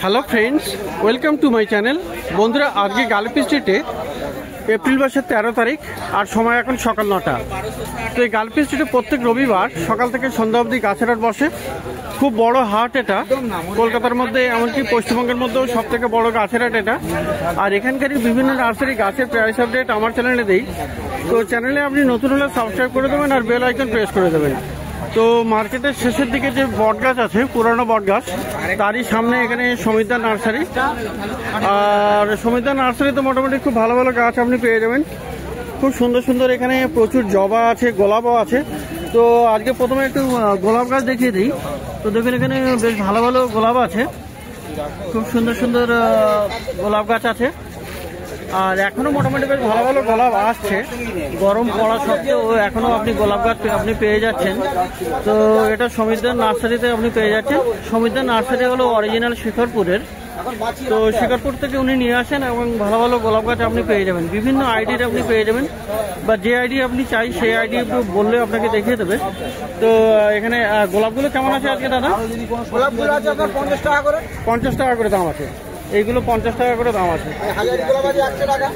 Hello friends, welcome to my channel. বন্ধুরা, আজকে গালিপি স্ট্রিটে এপ্রিল মাসের 13 তারিখ আর সময় এখন সকাল 9টা। তো এই গালিপি স্ট্রিটে প্রত্যেক রবিবার সকাল থেকে সন্ধ্যা অবধি গাছের হাট বসে। খুব বড় হাট এটা, কলকাতার মধ্যে এমনকি পশ্চিমবঙ্গের মধ্যেও সব থেকে বড় গাছের হাট এটা। আর এখানকারই বিভিন্ন নার্সারি গাছের প্রাইস আপডেট আমার চ্যানেলে দেই। তো চ্যানেলে আপনি নতুন হলে সাবস্ক্রাইব করে দেবেন আর বেল আইকন প্রেস করে দেবেন। তো মার্কেটের শেষের দিকে যে বট গাছ আছে, পুরানো বট গাছ, তারই সামনে এখানে সমিতা নার্সারি। আর সমিতা নার্সারিতে মোটামুটি খুব ভালো ভালো গাছ আপনি পেয়ে যাবেন। খুব সুন্দর সুন্দর এখানে প্রচুর জবা আছে, গোলাপও আছে। তো আজকে প্রথমে একটু গোলাপ গাছ দেখিয়ে দিই। তো দেখুন এখানে বেশ ভালো ভালো গোলাপ আছে, খুব সুন্দর সুন্দর গোলাপ গাছ আছে। আর এখনো মোটামুটি বেশ ভালো ভালো গোলাপ আসছে, গরম পড়া সত্ত্বেও এখনো আপনি গোলাপ গাছ আপনি পেয়ে যাচ্ছেন। তো এটা সমিতার নার্সারিতে আপনি পেয়ে যাচ্ছেন। সমিতার নার্সারি হলো অরিজিনাল শিখরপুরের। তো শিখরপুর থেকে উনি নিয়ে আসেন এবং ভালো ভালো গোলাপ গাছ আপনি পেয়ে যাবেন। বিভিন্ন আইডির আপনি পেয়ে যাবেন, বা যে আইডি আপনি চাই সেই আইডি বললে আপনাকে দেখিয়ে দেবে। তো এখানে গোলাপগুলো কেমন আছে আজকে দাদা? গোলাপগুলো আছে আপনার 50 টাকা করে। 50 টাকা করে দাম আছে, এইগুলো 50 টাকা করে দাম আছে। হাজারি গোলাপ আছে 100 টাকা।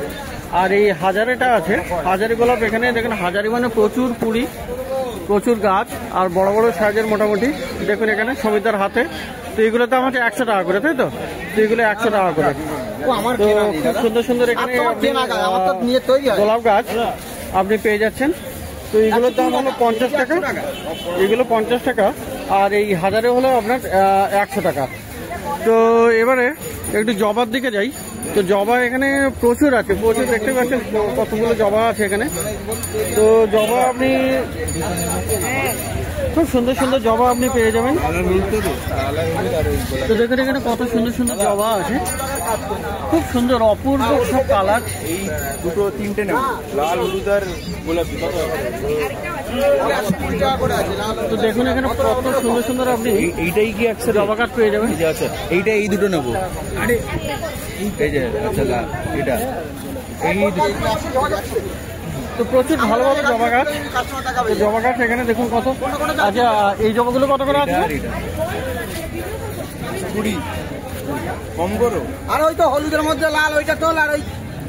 আর এই হাজারেটা আছে, হাজারি গোলাপ। এখানে দেখেন হাজারি মানে প্রচুর কুড়ি, প্রচুর গাছ আর বড় বড় সাইজের মোটামুটি। দেখুন এখানে সমিতার হাতে। তো এগুলো দাম আছে 100 টাকা করে, তাই তো? তো এগুলো 100 টাকা করে। তো খুব সুন্দর সুন্দর এখানে গোলাপ গাছ আপনি পেয়ে যাচ্ছেন। তো এগুলোর দাম হলো 50 টাকা, এগুলো 50 টাকা। আর এই হাজারে হলো আপনার 100 টাকা। তো এবারে একটু জবার দিকে যাই। তো জবা এখানে প্রচুর আছে, প্রচুর দেখতে পাচ্ছেন কতগুলো জবা আছে এখানে। তো জবা আপনি খুব সুন্দর সুন্দর জবা আপনি পেয়ে যাবেন। তো দেখুন এখানে কত সুন্দর সুন্দর জবা আছে, খুব সুন্দর অপূর্ব সব কালার। এই দুটো তিনটে নেব, লাল হলুদ আর গোলাপি। তো দেখুন এখানে কত সুন্দর সুন্দর আপনি এইটাই কি একশো জবা গাছ পেয়ে যাবেন। আচ্ছা, এইটা এই দুটো নেবো। আরে এই যে আচ্ছা এটা এই তো প্রচুর ভালো ভালো জবা গাছ। জবা গাছ এখানে দেখুন কত। আচ্ছা, এই জবাগুলো কত করে আছে? 20 কম করো। আর ওই তো হলুদের মধ্যে লাল, ওইটা তো আর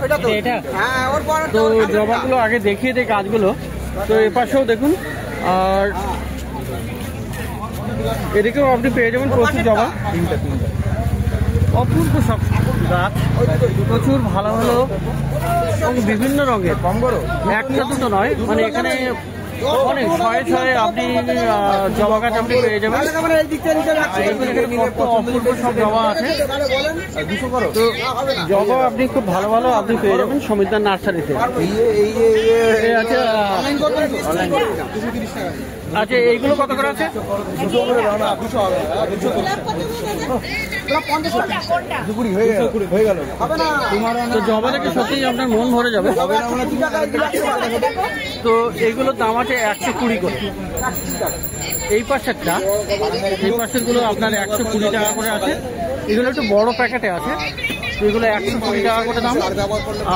ওইটা তো এটা। হ্যাঁ, ওর পর তো জবাগুলো আগে দেখিয়ে দেয় গাছগুলো। তো এ পাশেও দেখুন, আর এদিকেও আপনি পেয়ে যাবেন প্রচুর জবা। অপূর্ব সব গাছ, প্রচুর ভালো ভালো এবং বিভিন্ন রঙের। কম করো, একটা দুটো নয়, মানে এখানে অনেক শয়ে শয়ে আপনি জবা গাছ আপনি পেয়ে যাবেন। অপূর্ব সব জবা আছে। তো জবা আপনি খুব ভালো ভালো আপনি পেয়ে যাবেন সমিতার নার্সারিতে। আচ্ছা আচ্ছা, এইগুলো কত করে আছে? তো জবা দেখে সত্যিই আপনার মন ভরে যাবে। তো এইগুলোর দাম আছে 120 করে। এই পাশেরটা, এই পাশের গুলো আপনার 120 টাকা করে আছে। এগুলো একটু বড় প্যাকেটে আছে। তো এগুলো 120 টাকা করে দাম।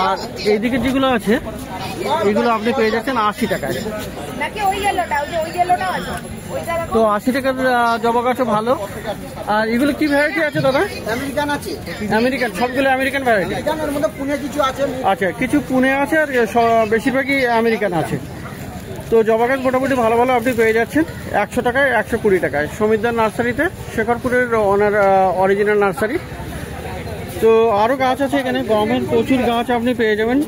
আর এইদিকে যেগুলো আছে এগুলো আপনি পেয়ে যাচ্ছেন 80 টাকায়। তো 80 টাকার জবা গাছও ভালো। আর এগুলো কি ভ্যারাইটি আছে দাদা? আমেরিকান আছে। আমেরিকান, সবগুলো আমেরিকান ভ্যারাইটি। এর মধ্যে পুনে কিছু আছে। আচ্ছা, কিছু পুনে আছে আর বেশিরভাগই আমেরিকান আছে। তো জবা গাছ মোটামুটি ভালো ভালো আপনি পেয়ে যাচ্ছেন 100 টাকায়, 120 টাকায় সমিতার নার্সারিতে, শেখরপুরের ওনার অরিজিনাল নার্সারি। তো আরও গাছ আছে এখানে, গমের প্রচুর গাছ আপনি পেয়ে যাবেন।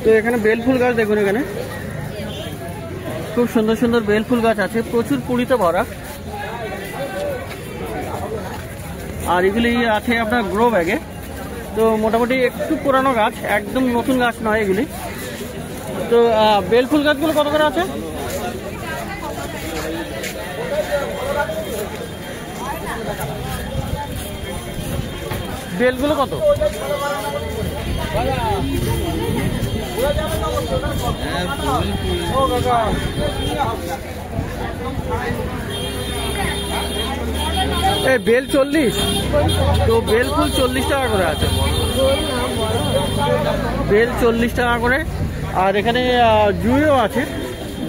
তো এখানে বেলফুল গাছ দেখুন, এখানে খুব সুন্দর সুন্দর বেলফুল গাছ আছে, প্রচুর কুড়িতে ভরা। আর এগুলি আছে আপনার গ্রো ব্যাগে। তো মোটামুটি একটু পুরানো গাছ, একদম নতুন গাছ নয় এগুলি। তো বেলফুল গাছগুলো কত করে আছে? বেলগুলো কত? এই বেল 40। তো বেল ফুল 40 টাকা করে আছে, বেল 40 টাকা করে। আর এখানে জুঁইও আছে,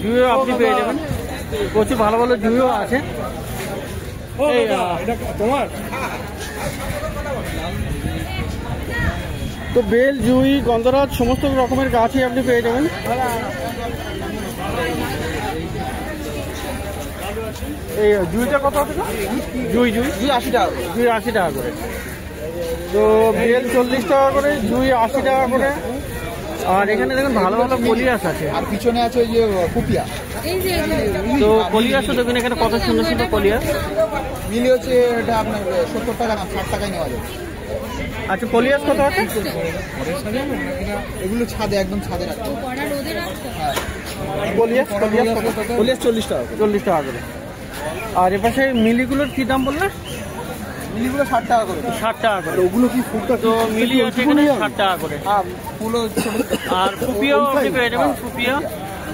জুঁইও আপনি পেয়ে যাবেন, প্রচুর ভালো ভালো জুঁইও আছে। তোমার তো বেল, জুই, গন্ধরাজ সমস্ত রকমের গাছই আপনি পেয়ে যাবেন। এই জুইটা কত আছে? জুই 80 টাকা। জুই 80 টাকা করে। তো বেল 40 টাকা করে, জুই 80 টাকা করে। আর এখানে দেখুন ভালো ভালো কলিয়াস আছে। আর পিছনে আছে ওই যে কুপিয়া। তো কলিয়াসও দেখুন এখানে কত সুন্দর সুন্দর কলিয়াস। মিলি হচ্ছে এটা আপনার 70 টাকা না 60 টাকায় নেওয়া যায়। আচ্ছা, কলিয়াস কত আছে? এগুলো ছাদে, একদম ছাদে রাখতে। কলিয়াস 40 টাকা। 40 টাকা করে। আর এপাশে মিলিগুলোর কি দাম বললেন? মিলিগুলো 60 টাকা করে। 60 টাকা করে। ওগুলো কি ফুলটা? তো মিলি আছে এখানে 60 টাকা করে। ফুলও ছোট। আর ফুপিয়াও আপনি পেয়ে যাবেন।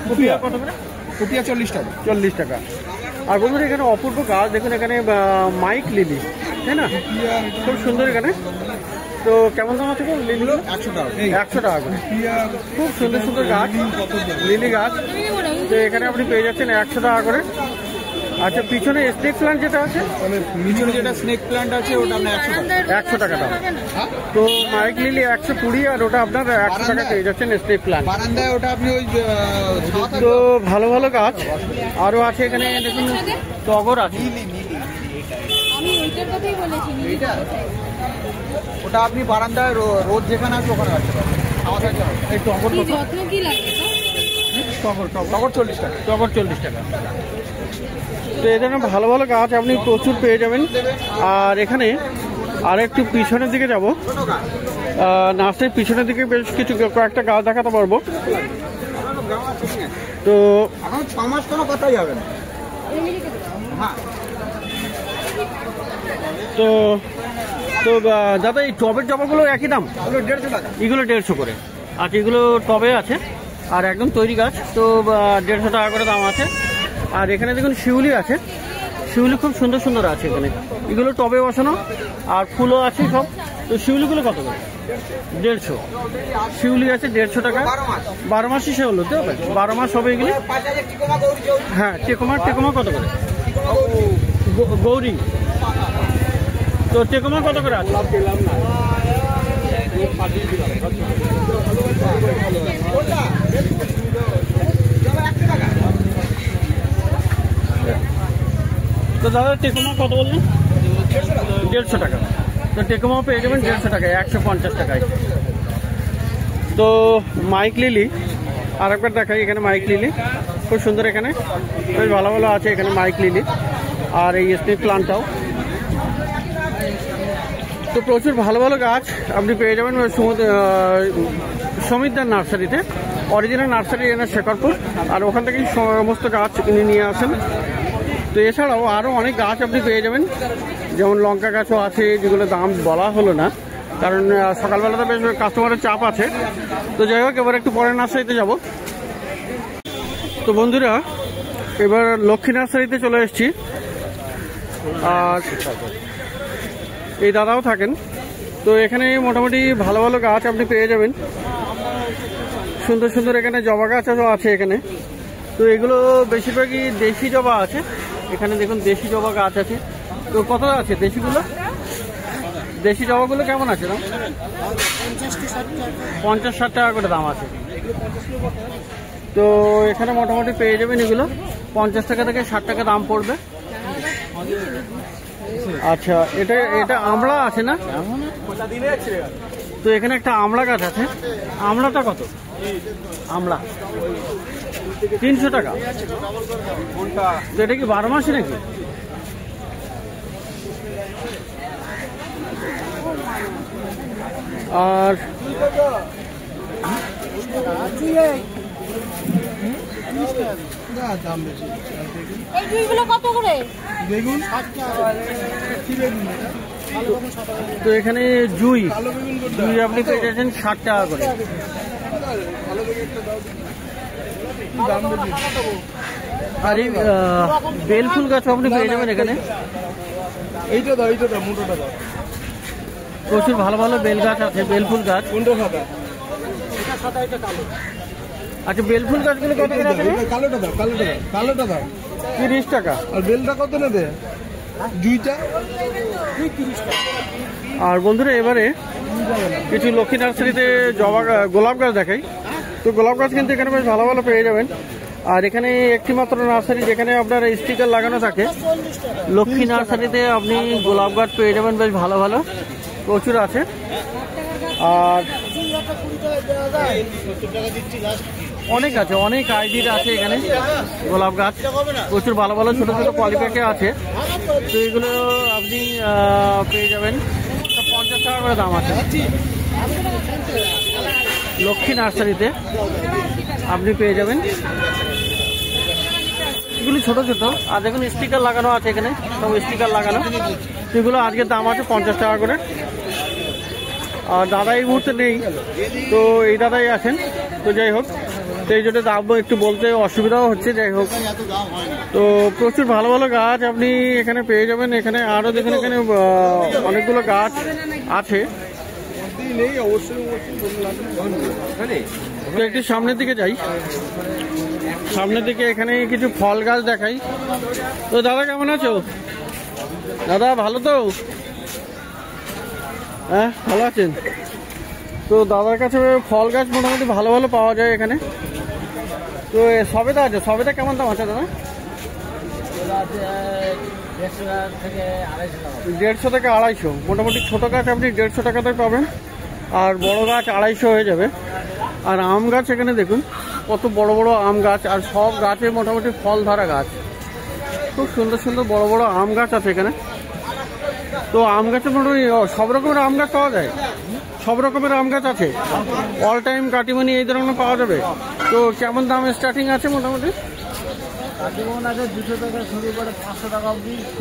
ফুপিয়া কত করে? কুপিয়া 40 টাকা। 40 টাকা। আর বলুন এখানে অপূর্ব গাছ দেখুন, এখানে মাইক লিলি, তাই না? খুব সুন্দর এখানে। তো কেমন দাম আছে লিলিগুলো? 100 টাকা। 100 টাকা করে। খুব সুন্দর সুন্দর গাছ, লিলি গাছ। তো এখানে আপনি পেয়ে যাচ্ছেন 100 টাকা করে। আচ্ছা, পিছনে স্নেক প্লান্ট যেটা আছে, পিছনে যেটা স্নেক প্ল্যান্ট আছে ওটা আপনার 100 টাকা দাম। তো মাইক লিলি 120 আর ওটা আপনার 100 টাকা পেয়ে যাচ্ছেন স্নেক প্লান্ট। বারান্দায় ওটা আপনি ওই তো ভালো ভালো গাছ আরও আছে এখানে। দেখুন টগর আছে। ওটা আপনি বারান্দায় রোদ যেখানে আছে ওখানে রাখতে পারেন। এই টগর কত? টগর 40 টাকা। টগর 40 টাকা। তো এই ধরনের ভালো ভালো গাছ আপনি প্রচুর পেয়ে যাবেন। আর এখানে আর একটু পিছনের দিকে যাব, নার্সারির পিছনের দিকে বেশ কিছু কয়েকটা গাছ দেখাতে পারবো। তো এখন 6 মাস কোনো কথাই হবে না। হ্যাঁ। তো তো দাদা এই টবের জবাগুলো একই দাম? এগুলো 150 টাকা। এগুলো 150 করে। আচ্ছা, এগুলো টবে আছে আর একদম তৈরি গাছ, তো 150 টাকা করে দাম আছে। আর এখানে দেখুন শিউলি আছে। শিউলি খুব সুন্দর সুন্দর আছে এখানে। এগুলো টবে বসানো আর ফুলও আছে সব। তো শিউলিগুলো কত করে? 150। শিউলি আছে 150 টাকা। 12 মাসই সে হলো তো? 12 মাস হবে এগুলি। হ্যাঁ, টেকোমা কত করে? গৌরী। তো টেকোমা কত করে আছে? তো দাদা টেকোমা কত বললেন? 150 টাকা। তো টেকোমা পেয়ে যাবেন 150 টাকায়, 150 টাকায়। তো মাইক লিলি আর একবার দেখাই। এখানে মাইক লিলি খুব সুন্দর, এখানে বেশ ভালো ভালো আছে এখানে মাইক লিলি। আর এই স্নেক প্লান্টটাও। তো প্রচুর ভালো ভালো গাছ আপনি পেয়ে যাবেন সমিতদার নার্সারিতে। অরিজিনাল নার্সারি এনার শেখরপুর। আর ওখান থেকেই সমস্ত গাছ কিনে নিয়ে আসেন। তো এছাড়াও আরও অনেক গাছ আপনি পেয়ে যাবেন, যেমন লঙ্কা গাছও আছে, যেগুলো দাম বলা হলো না কারণ সকালবেলাতে বেশ কাস্টমারের চাপ আছে। তো যাই হোক, এবার একটু পরের নার্সারিতে যাব। তো বন্ধুরা, এবার লক্ষ্মী নার্সারিতে চলে এসেছি। আর এই দাদাও থাকেন। তো এখানে মোটামুটি ভালো ভালো গাছ আপনি পেয়ে যাবেন। সুন্দর সুন্দর এখানে জবা গাছও আছে এখানে। তো এগুলো বেশিরভাগই দেশি জবা আছে এখানে। দেখুন দেশি জবা গাছ আছে। তো কত আছে দেশিগুলো? দেশি জবাগুলো কেমন আছে দাম? 50-60 টাকা করে দাম আছে। তো এখানে মোটামুটি পেয়ে যাবেন এগুলো 50 টাকা থেকে 60 টাকা দাম পড়বে। আচ্ছা, এটা আমড়া আছে না? তো এখানে একটা আমড়া গাছ আছে। আমড়াটা কত? আমড়া 300 টাকা। তো এটা কি 12 মাসই নাকি? আর তো এখানে জুই আপনি পেয়ে যাচ্ছেন 60 টাকা করে। আর এই বেল ফুল গাছ আপনি পেয়ে যাবেন এখানে। এইটা দাও মোটাটা দাও। প্রচুর ভালো ভালো বেল গাছ আছে, বেল ফুল গাছ। কোনটা সাদা? এটা সাদা, এটা কালো। আচ্ছা, বেল ফুল গাছগুলো কত করে আছে? কালোটা দাও 30 টাকা। আর বেলটা কত নেবে? জুইটা 30 টাকা। আর বন্ধুরা এবারে কিছু লক্ষ্মী নার্সারিতে গোলাপ গাছ দেখাই। তো গোলাপ গাছ কিন্তু এখানে বেশ ভালো ভালো পেয়ে যাবেন। আর এখানে একটি মাত্র নার্সারি যেখানে আপনার স্টিকার লাগানো থাকে। লক্ষ্মী নার্সারিতে আপনি গোলাপ গাছ পেয়ে যাবেন বেশ ভালো ভালো, প্রচুর আছে। আর অনেক আছে, অনেক আইডির আছে এখানে গোলাপ গাছ, প্রচুর ভালো ভালো ছোটো ছোটো পলিপ্যাকে আছে। তো এগুলো আপনি পেয়ে যাবেন 50 টাকা করে দাম আছে। লক্ষ্মী নার্সারিতে আপনি পেয়ে যাবেন এগুলি ছোট ছোট। আর দেখুন স্টিকার লাগানো আছে এখানে, সব স্টিকার লাগানো। এগুলো আজকের দাম আছে 50 টাকা করে। আর দাদা এই মুহূর্তে নেই, তো এই দাদাই আছেন। তো যাই হোক, তো এই জন্য দাম একটু বলতে অসুবিধাও হচ্ছে। যাই হোক, তো প্রচুর ভালো ভালো গাছ আপনি এখানে পেয়ে যাবেন। এখানে আরও দেখুন, এখানে অনেকগুলো গাছ আছে। তো একটু সামনের দিকে যাই, সামনের দিকে এখানে কিছু ফল গাছ দেখাই। তো দাদা কেমন আছো? দাদা ভালো তো? হ্যাঁ, ভালো আছেন? তো দাদার কাছে ফল গাছ মোটামুটি ভালো ভালো পাওয়া যায় এখানে। তো সবেদা আছে, সবেদা কেমন দাম আছে দাদা? 150 থেকে 250। মোটামুটি ছোটো গাছ আপনি 150 টাকাতে পাবেন, আর বড় গাছ 250 হয়ে যাবে। আর আম গাছ এখানে দেখুন কত বড় বড় আম গাছ, আর সব গাছে মোটামুটি ফল ধরা গাছ। খুব সুন্দর সুন্দর বড় বড় আম গাছ আছে এখানে। তো আম গাছে মোটামুটি সব রকমের আম গাছ পাওয়া যায়, সব রকমের আম গাছ আছে। অল টাইম কাটিমনি এই ধরনের পাওয়া যাবে। তো কেমন দাম স্টার্টিং আছে মোটামুটি?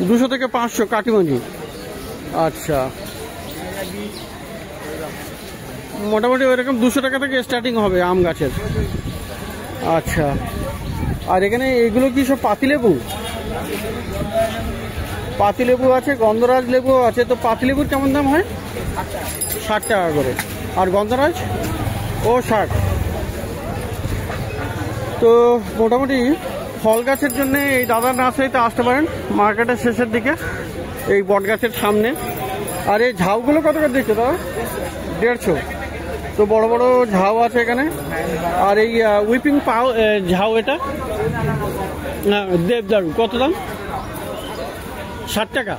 200 থেকে 500 কাটিমনি। আচ্ছা, মোটামুটি ওইরকম 200 টাকা থেকে স্টার্টিং হবে আম গাছের। আচ্ছা, আর এখানে এগুলো কি সব পাতিলেবু? পাতিলেবু আছে, গন্ধরাজ লেবু আছে। তো পাতিলেবুর কেমন দাম হয়? 60 টাকা করে। আর গন্ধরাজ ও 60। তো মোটামুটি ফল গাছের জন্য এই দাদার নার্সারিতে আসতে পারেন মার্কেটের শেষের দিকে, এই বট গাছের সামনে। আর এই ঝাউগুলো কত করে দিচ্ছে দাদা? 150। তো বড় বড় ঝাউ আছে এখানে। আর এই উইপিং পাও ঝাউ, এটা না দেবদারু, কত দাম? 60 টাকা।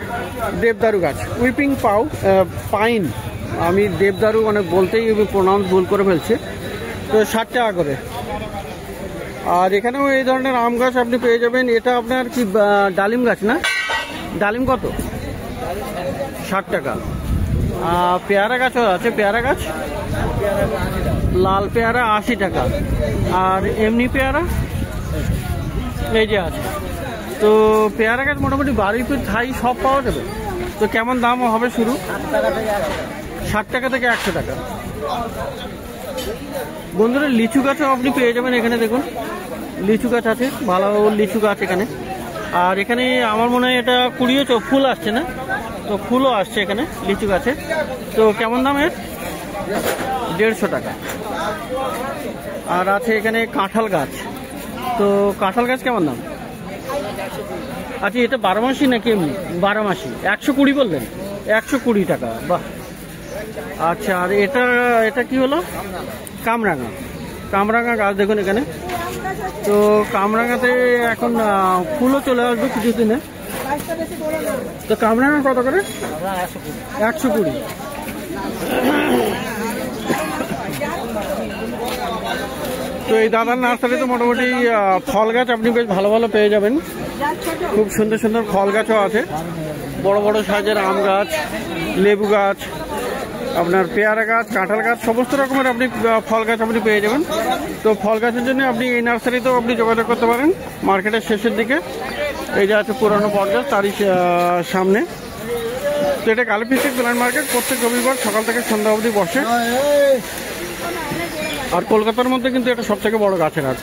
দেবদারু গাছ, উইপিং পাইন। আমি দেবদারু মানে বলতেই প্রোনাউন্স ভুল করে ফেলছি। তো 60 টাকা করে। আর এখানেও এই ধরনের আম গাছ আপনি পেয়ে যাবেন। এটা আপনার কি ডালিম গাছ না? ডালিম কত? 60 টাকা। পেয়ারা গাছও আছে, পেয়ারা গাছ, লাল পেয়ারা 80 টাকা। আর এমনি পেয়ারা এই যে আছে। তো পেয়ারা গাছ মোটামুটি বারুইপুর থাই সব পাওয়া যাবে। তো কেমন দাম হবে শুরু? 60 টাকা থেকে 100 টাকা। বন্ধুরা লিচু গাছও আপনি পেয়ে যাবেন এখানে। দেখুন লিচু গাছ আছে, ভালো লিচু গাছ এখানে। আর এখানে আমার মনে হয় এটা কুড়িয়েছে, ফুল আসছে না? তো ফুলও আসছে এখানে লিচু গাছে। তো কেমন দাম এর? 150 টাকা। আর আছে এখানে কাঁঠাল গাছ। তো কাঁঠাল গাছ কেমন দাম? আচ্ছা, এটা 12 মাসি নাকি এমনি? 12 মাসি। 120 বললেন? 120 টাকা। বাহ। আচ্ছা, আর এটা কি হলো? কামরাঙা। কামরাঙা গাছ দেখুন এখানে। তো কামরাঙাতে এখন ফুলও চলে আসবে কিছুদিনে। তো কামরাঙা কত করে? 120। তো এই দাদার নার্সারিতে মোটামুটি ফল গাছ আপনি বেশ ভালো ভালো পেয়ে যাবেন। খুব সুন্দর সুন্দর ফল গাছও আছে, বড় বড় সাইজের আম গাছ, লেবু গাছ, আপনার পেয়ারা গাছ, কাঁঠাল গাছ, সমস্ত রকমের আপনি ফল গাছ আপনি পেয়ে যাবেন। তো ফল গাছের জন্য আপনি এই নার্সারিতেও আপনি যোগাযোগ করতে পারেন মার্কেটের শেষের দিকে। এই যে আছে পুরানো বট গাছ, তারই সামনে। তো এটা কালীপিস্টিক প্ল্যান্ট মার্কেট প্রত্যেক রবিবার সকাল থেকে সন্ধ্যা অবধি বসে। আর কলকাতার মধ্যে কিন্তু এটা সব থেকে বড় গাছের হাট।